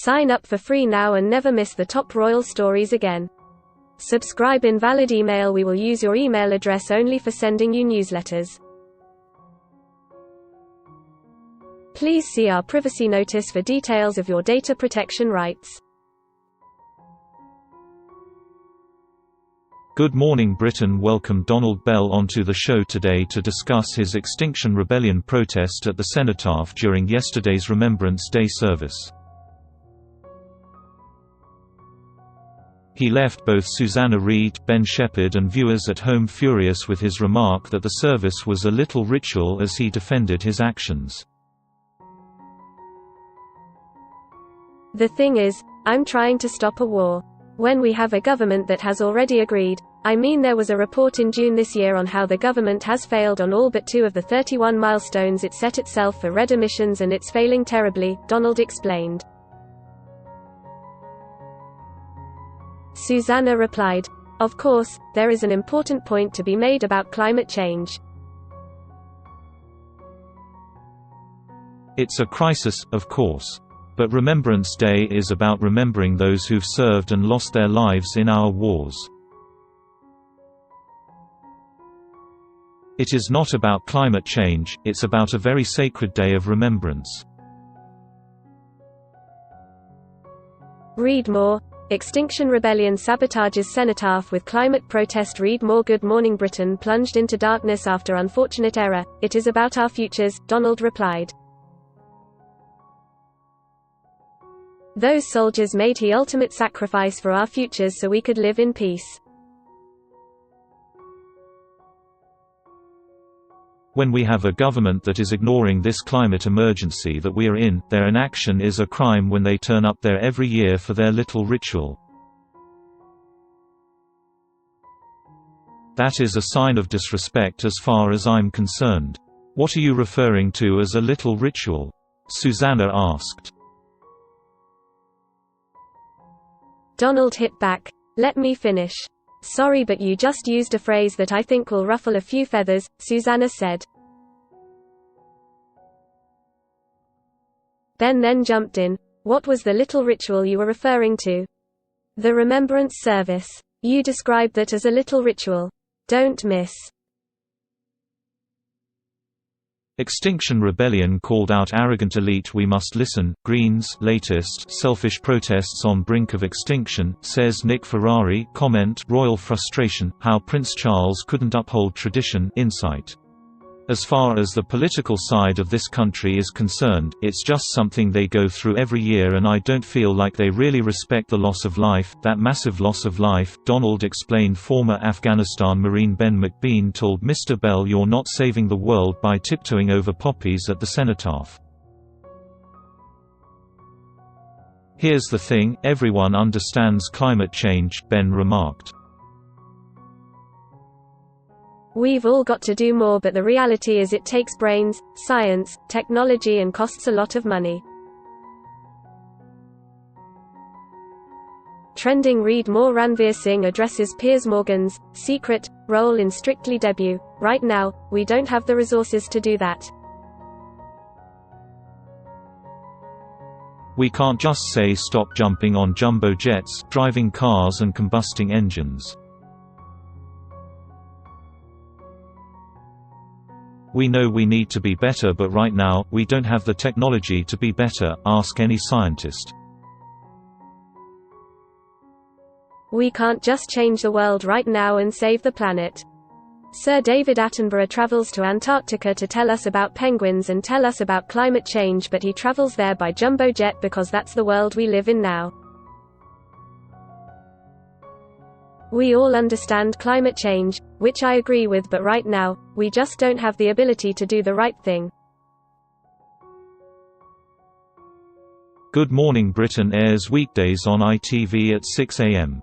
Sign up for free now and never miss the top royal stories again. Subscribe. Invalid email. We will use your email address only for sending you newsletters. Please see our privacy notice for details of your data protection rights. Good morning Britain. Welcome Donald Bell onto the show today to discuss his Extinction Rebellion protest at the Cenotaph during yesterday's Remembrance Day service. He left both Susanna Reid, Ben Shepherd and viewers at home furious with his remark that the service was a little ritual as he defended his actions. The thing is, I'm trying to stop a war. When we have a government that has already agreed, I mean there was a report in June this year on how the government has failed on all but 2 of the 31 milestones it set itself for red emissions and it's failing terribly, Donald explained. Susanna replied, "Of course, there is an important point to be made about climate change. It's a crisis, of course. But Remembrance Day is about remembering those who've served and lost their lives in our wars. It is not about climate change, it's about a very sacred day of remembrance." Read more. Extinction Rebellion sabotages Cenotaph with climate protest. Read more. Good morning Britain plunged into darkness after unfortunate error. It is about our futures, Donald replied. Those soldiers made the ultimate sacrifice for our futures so we could live in peace. When we have a government that is ignoring this climate emergency that we are in, their inaction is a crime when they turn up there every year for their little ritual. That is a sign of disrespect as far as I'm concerned. What are you referring to as a little ritual? Susanna asked. Donald hit back. Let me finish. Sorry, but you just used a phrase that I think will ruffle a few feathers, Susanna said. Ben then jumped in. What was the little ritual you were referring to? The Remembrance service. You described that as a little ritual. Don't miss. Extinction Rebellion called out arrogant elite. We must listen. Greens latest selfish protests on brink of extinction, says Nick Ferrari. Comment: royal frustration, how Prince Charles couldn't uphold tradition. Insight. As far as the political side of this country is concerned, it's just something they go through every year and I don't feel like they really respect the loss of life, that massive loss of life, Donald explained. Former Afghanistan Marine Ben McBean told Mr. Bell, "You're not saving the world by tiptoeing over poppies at the Cenotaph. Here's the thing, everyone understands climate change," Ben remarked. We've all got to do more, but the reality is it takes brains, science, technology and costs a lot of money. Trending. Read more. Ranveer Singh addresses Piers Morgan's secret role in Strictly debut. Right now, we don't have the resources to do that. We can't just say stop jumping on jumbo jets, driving cars and combusting engines. We know we need to be better, but right now, we don't have the technology to be better, ask any scientist. We can't just change the world right now and save the planet. Sir David Attenborough travels to Antarctica to tell us about penguins and tell us about climate change, but he travels there by jumbo jet because that's the world we live in now. We all understand climate change, which I agree with, but right now, we just don't have the ability to do the right thing. Good Morning Britain airs weekdays on ITV at 6 a.m.